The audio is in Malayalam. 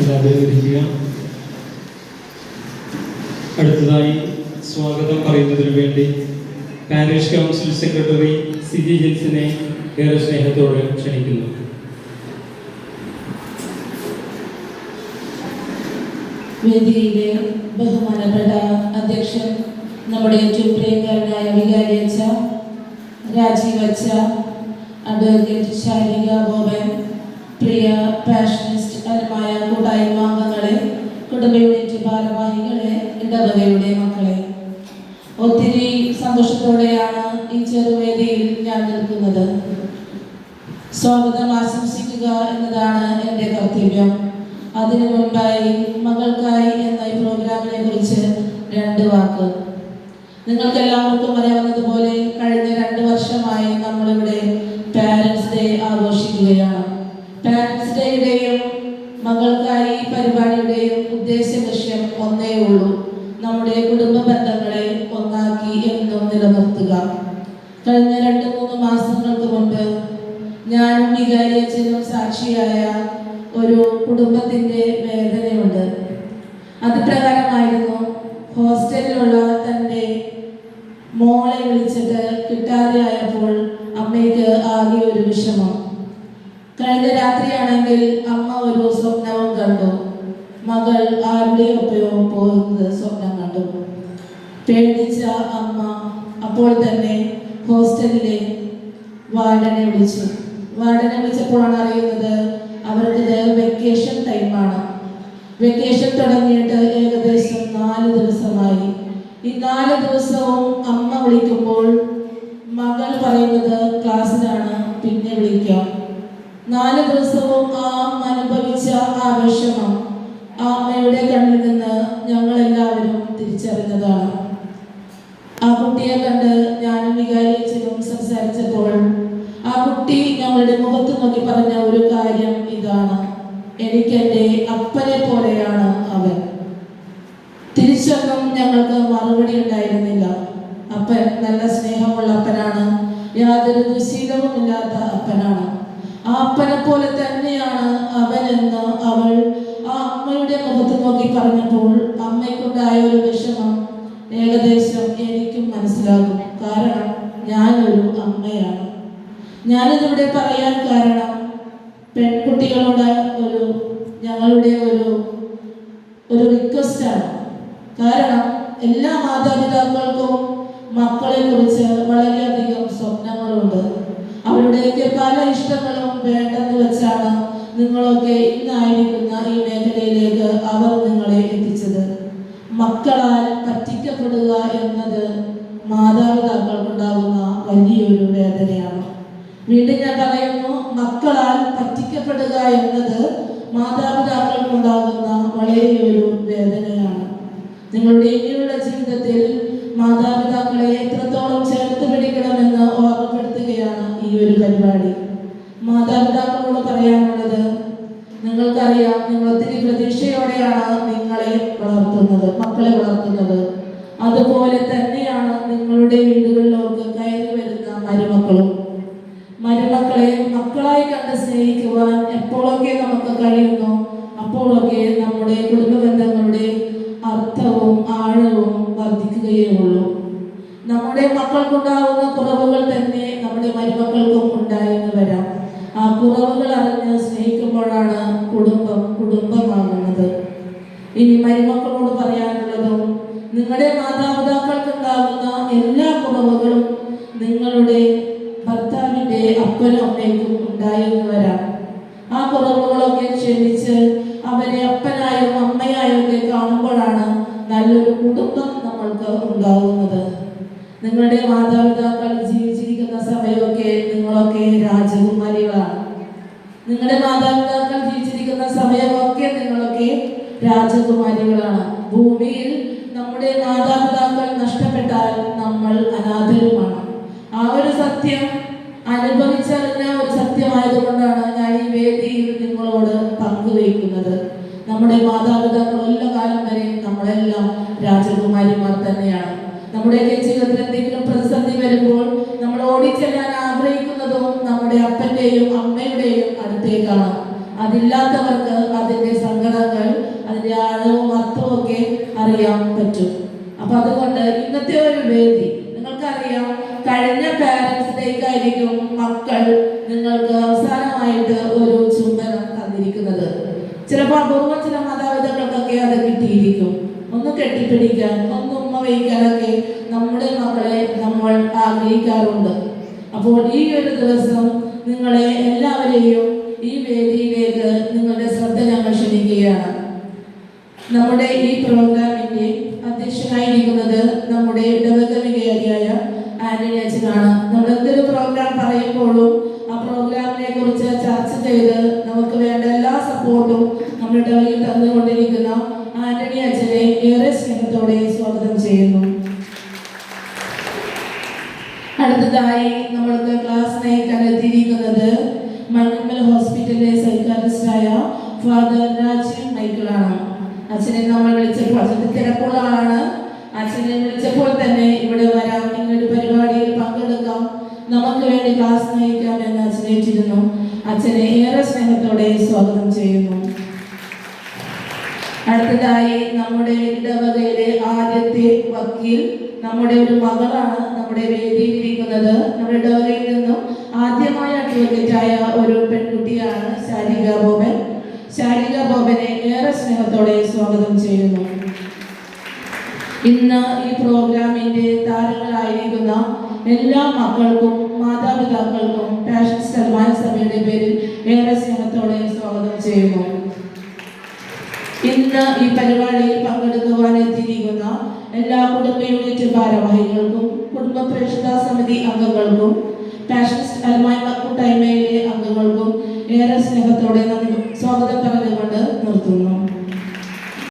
ഇരിക്കുക. അടുത്തതായി സ്വാഗതം പറയുന്നതിന് വേണ്ടി പാരിഷ് കൗൺസിൽ സെക്രട്ടറി സിജി ജിൽസിനെ ഏറെ സ്നേഹത്തോടെ ക്ഷണിക്കുന്നു. വേദിയിലെ ബഹുമാനപ്പെട്ട അധ്യക്ഷൻ, നമ്മുടെ ഏറ്റവും പ്രിയങ്കരനായ വികാരി അച്ഛ, രാജീവ് അച്ഛ, അഡ്വക്കേറ്റ് ശാരിക ബോബൻ, പ്രിയ പാഷനിസ്റ്റ് അരമായ കൂട്ടായ്മാംഗങ്ങളെ, കുടുംബ യൂണിറ്റ് ഭാരവാഹികളെ, ഇടവകയുടെ മക്കളെ, ഒത്തിരി സന്തോഷത്തോടെയാണ് ഈ ചെറുവേദിയിൽ ഞാൻ നിൽക്കുന്നത്. സ്വാഗതം ആശംസിക്കുക എന്നതാണ് എൻ്റെ കർത്തവ്യം. അതിനു മുൻപായി മകൾക്കായി എന്ന ഈ പ്രോഗ്രാമിനെ കുറിച്ച് 2 വാക്ക്. നിങ്ങൾക്കെല്ലാവർക്കും അറിയാവുന്നതുപോലെ കഴിഞ്ഞ 2 വർഷമായി നമ്മളിവിടെ പാരൻസ് ഡേ ആഘോഷിക്കുകയാണ്. പാരൻസ് ഡേയുടെയും മകൾക്കായി പരിപാടിയുടെയും ഉദ്ദേശ ലക്ഷ്യം ഒന്നേ ഉള്ളൂ: നമ്മുടെ കുടുംബ ബന്ധങ്ങളെ ഒന്നാക്കി എന്നും നിലനിർത്തുക. കഴിഞ്ഞ 2-3 മാസങ്ങൾക്ക് മുൻപ് ഞാനും വികാരി അച്ഛനും സാക്ഷിയായ ഒരു കുടുംബത്തിൻ്റെ വേദനയുണ്ട്. അത് പ്രകാരമായിരുന്നു ഹോസ്റ്റലിലുള്ള തൻ്റെ മോളെ വിളിച്ചിട്ട് കിട്ടാതെ ആയപ്പോൾ അമ്മയ്ക്ക് ആകെ ഒരു വിഷമം. കഴിഞ്ഞ രാത്രിയാണെങ്കിൽ അമ്മ ഒരു സ്വപ്നവും കണ്ടു. മകൾ ആരുടെയൊപ്പയോ പോകുന്നത് സ്വപ്നം കണ്ടു. പേടിച്ച അമ്മ അപ്പോൾ തന്നെ ഹോസ്റ്റലിലെ വാർഡനെ വിളിച്ചു. വാർഡനെ വിളിച്ചപ്പോഴാണ് അറിയുന്നത് അവർക്കിത് വെക്കേഷൻ ടൈമാണ്. വെക്കേഷൻ തുടങ്ങിയിട്ട് ഏകദേശം 4 ദിവസമായി. ഈ 4 ദിവസവും അമ്മ വിളിക്കുമ്പോൾ മകൾ പറയുന്നത് ക്ലാസ്സിലാണ്, പിന്നെ വിളിക്കാം. 4 ദിവസവും ആ അമ്മ അനുഭവിച്ച ആ വിഷമം ആ അമ്മയുടെ കണ്ണിൽ നിന്ന് ഞങ്ങളെല്ലാവരും തിരിച്ചറിഞ്ഞതാണ്. ആ കുട്ടിയെ കണ്ട് ഞാനും വികാരി അച്ഛനും സംസാരിച്ചപ്പോൾ ആ കുട്ടി ഞങ്ങളുടെ മുഖത്ത് നോക്കി പറഞ്ഞ ഒരു കാര്യം ഇതാണ്: എനിക്കെൻ്റെ അപ്പനെ പോലെയാണ് അവൻ. തിരിച്ചൊന്നും ഞങ്ങൾക്ക് മറുപടി ഉണ്ടായിരുന്നില്ല. അപ്പൻ നല്ല സ്നേഹമുള്ള അപ്പനാണ്, യാതൊരു ദുശീലവുമില്ലാത്ത അപ്പനാണ്. ആ അപ്പനെ പോലെ തന്നെയാണ് അവനെന്ന് അവൾ ആ അമ്മയുടെ മുഖത്ത് നോക്കി പറഞ്ഞപ്പോൾ അമ്മയ്ക്കുണ്ടായ ഒരു വിഷമം ഏകദേശം എനിക്കും മനസ്സിലാകും. കാരണം ഞാനൊരു അമ്മയാണ്. ഞാനിതിവിടെ പറയാൻ കാരണം പെൺകുട്ടികളോട് ഞങ്ങളുടെ ഒരു റിക്വസ്റ്റാണ്. കാരണം എല്ലാ മാതാപിതാക്കൾക്കും മക്കളെ കുറിച്ച് വളരെയധികം സ്വപ്നങ്ങളുണ്ട്. അവരുടെയൊക്കെ പല ഇഷ്ടങ്ങളും വേണ്ടെന്ന് വെച്ചാണ് നിങ്ങളൊക്കെ ഇന്നായിരിക്കുന്ന ഈ മേഖലയിലേക്ക് അവർ നിങ്ങളെ എത്തിച്ചത്. മക്കളാൽ പറ്റിക്കപ്പെടുക എന്നത് മാതാപിതാക്കൾക്കുണ്ടാകുന്ന വലിയൊരു വേദനയാണ്. വീണ്ടും ഞാൻ പറയുന്നു, മക്കളാൽ പറ്റിക്കപ്പെടുക എന്നത് മാതാപിതാക്കൾക്കുണ്ടാകുന്ന വലിയൊരു വേദനയാണ്. നിങ്ങളുടെ ഇനിയുള്ള ജീവിതത്തിൽ മാതാപിതാക്കളെ എത്രത്തോളം ചേർത്ത് പിടിക്കണമെന്ന് ഓർമ്മപ്പെടുത്തുകയാണ് ഈ ഒരു പരിപാടി. മാതാപിതാക്കളോട് പറയാനുള്ളത്, നിങ്ങൾക്കറിയാം, നിങ്ങൾ ഒത്തിരി പ്രതീക്ഷയോടെയാണ് മക്കളെ വളർത്തുന്നത്. അതുപോലെ തന്നെയാണ് നിങ്ങളുടെ വീടുകളിലേക്ക് കയറി വരുന്ന മരുമക്കളെ മക്കളായി കണ്ട് സ്നേഹിക്കുവാൻ എപ്പോഴൊക്കെ നമുക്ക് കഴിയുന്നു അപ്പോഴൊക്കെ നമ്മുടെ കുടുംബ ബന്ധങ്ങളുടെ അർത്ഥവും ആഴവും വർദ്ധിക്കുകയുള്ളൂ. നമ്മുടെ മക്കൾക്കുണ്ടാകുന്ന കുറവുകൾ തന്നെ നമ്മുടെ മരുമക്കൾക്കും ഉണ്ടായെന്ന് വരാം. ആ കുറവുകൾ അറിഞ്ഞ് സ്നേഹിക്കുമ്പോഴാണ് കുടുംബമാകുന്നത്. ഇനി മരുമക്കളോട് പറയാനുള്ളതും, നിങ്ങളുടെ മാതാപിതാക്കൾക്കുണ്ടാകുന്ന എല്ലാ കുറവുകളും നിങ്ങളുടെ ഭർത്താവിൻ്റെ അപ്പനും അമ്മയ്ക്കും ഉണ്ടായെന്ന് വരാം. ആ കുറവുകളൊക്കെ ക്ഷമിച്ച് അവരെ അപ്പനായും അമ്മയായും ഒക്കെ കാണുമ്പോഴാണ് നല്ലൊരു കുടുംബം നമ്മൾക്ക് ഉണ്ടാകുന്നത്. നിങ്ങളുടെ മാതാപിതാക്കൾ ജീവിച്ചിരിക്കുന്ന സമയമൊക്കെ നിങ്ങളൊക്കെ രാജകുമാരികളാണ്. നിങ്ങളുടെ മാതാപിതാക്കൾ ജീവിച്ചിരിക്കുന്ന സമയമൊക്കെ നിങ്ങളൊക്കെ രാജകുമാരികളാണ്. ഭൂമിയിൽ നമ്മുടെ മാതാപിതാക്കൾ നഷ്ടപ്പെട്ടാൽ നമ്മൾ അനാഥരുമാണ്. ആ ഒരു സത്യം അനുഭവിച്ചറിഞ്ഞ ഒരു സത്യമായതുകൊണ്ടാണ് ഞാൻ ഈ വേദിയിൽ നിങ്ങളോട് പങ്കുവയ്ക്കുന്നത്. നമ്മുടെ മാതാപിതാക്കൾ എല്ലാ കാലം വരെ നമ്മളെല്ലാം രാജകുമാരിമാർ തന്നെയാണ്. നമ്മുടെയൊക്കെ ജീവിതത്തിൽ എന്തെങ്കിലും പ്രതിസന്ധി വരുമ്പോൾ നമ്മൾ ഓടിച്ചെല്ലാൻ ആഗ്രഹിക്കുന്നതും നമ്മുടെ അപ്പൻ്റെയും അമ്മയുടെയും അടുത്തേക്കാണ്. അതില്ലാത്തവർക്ക് അതിൻ്റെ സങ്കടം സങ്കടങ്ങൾ, അതിൻ്റെ ആഴവും അർത്ഥവും ഒക്കെ അറിയാൻ പറ്റും. അപ്പൊ അതുകൊണ്ട് ഇന്നത്തെ ഒരു വേദി നിങ്ങൾക്കറിയാം, കഴിഞ്ഞ പാരന്റ്സ് ഡേക്കായിരിക്കും മക്കൾ നിങ്ങൾക്ക് അവസാനമായിട്ട് ഒരു ചുംബനം തന്നിരിക്കുന്നത്. ചിലപ്പോൾ അപൂർവം ചില മാതാപിതാക്കൾക്കൊക്കെ അത് കിട്ടിയിരിക്കും. ഒന്ന് കെട്ടിപ്പിടിക്കാൻ, ഒന്ന് ഉമ്മ വയ്ക്കാനൊക്കെ നമ്മുടെ മക്കളെ നമ്മൾ ആഗ്രഹിക്കാറുണ്ട്. അപ്പോൾ ഈ ഒരു ദിവസം നിങ്ങളെ എല്ലാവരെയും ഈ വേദിയിലേക്ക് നിങ്ങളുടെ ശ്രദ്ധ ഞങ്ങൾ ക്ഷണിക്കുകയാണ്. നമ്മുടെ ഈ പ്രോഗ്രാമിന്റെ അധ്യക്ഷനായിരിക്കുന്നത് നമ്മുടെ ഇടവക വികാരിയായ ആന്റണി അച്ഛനാണ്. നമ്മൾ എന്തൊരു പ്രോഗ്രാം പറയുമ്പോഴും ആ പ്രോഗ്രാമിനെ കുറിച്ച് ചർച്ച ചെയ്ത് നമുക്ക് വേണ്ട എല്ലാ സപ്പോർട്ടും നമ്മുടെ ഇടവകയിൽ തന്നുകൊണ്ടിരിക്കുന്ന ആന്റണി അച്ഛനെ ഏറെ സ്നേഹത്തോടെ സ്വാഗതം ചെയ്യുന്നു. അടുത്തതായി നമ്മൾക്ക് ക്ലാസ് നയിക്കാൻ എത്തിയിരിക്കുന്നത് മണ്ണുമ്മൽ ഹോസ്പിറ്റലിലെ സൈക്കാട്രിസ്റ്റായ ഫാദർ രാജീവ് മൈക്കിളാണ്. അച്ഛനെ നമ്മൾ വിളിച്ചപ്പോൾ, അച്ഛൻ്റെ തിരക്കുള്ള ആളാണ്. അച്ഛനെ വിളിച്ചപ്പോൾ തന്നെ ഇവിടെ വരാം, ഇങ്ങനൊരു പരിപാടിയിൽ പങ്കെടുക്കാം, നമുക്ക് വേണ്ടി ക്ലാസ് നയിക്കാം എന്ന് അച്ഛനേറ്റിരുന്നു. അച്ഛനെ ഏറെ സ്നേഹത്തോടെ സ്വാഗതം ചെയ്യുന്നു. അടുത്തതായി നമ്മുടെ ഇടവകയിലെ ആദ്യത്തെ വക്കീൽ, നമ്മുടെ ഒരു മകളാണ് നമ്മുടെ വേദിയിൽ ഇരിക്കുന്നത്. നമ്മുടെ ഇടവകയിൽ നിന്നും ആദ്യമായ അഡ്വക്കേറ്റായ ഒരു പെൺകുട്ടിയാണ് ശാരിക ബോബൻ. ശാരിക ബോബനെ ഏറെ സ്നേഹത്തോടെ സ്വാഗതം ചെയ്യുന്നു. ഇന്ന് ഈ പ്രോഗ്രാമിന്റെ താരങ്ങളായിരിക്കുന്ന എല്ലാ മക്കൾക്കും മാതാപിതാക്കൾക്കും പാഷൻ സൽമാൻ സഭയുടെ പേരിൽ ഏറെ സ്നേഹത്തോടെ സ്വാഗതം ചെയ്യുന്നു. ഇന്ന് ഈ പരിപാടിയിൽ പങ്കെടുക്കുവാൻ എത്തിയിരിക്കുന്ന എല്ലാ കുടുംബ യൂണിറ്റ് ഭാരവാഹികൾക്കും കുടുംബ പ്രേക്ഷിത സമിതി അംഗങ്ങൾക്കും പാഷനിസ്റ്റ് അൽമായ കൂട്ടായ്മയിലെ അംഗങ്ങൾക്കും ഏറെ സ്നേഹത്തോടെ സ്വാഗതം പറഞ്ഞുകൊണ്ട്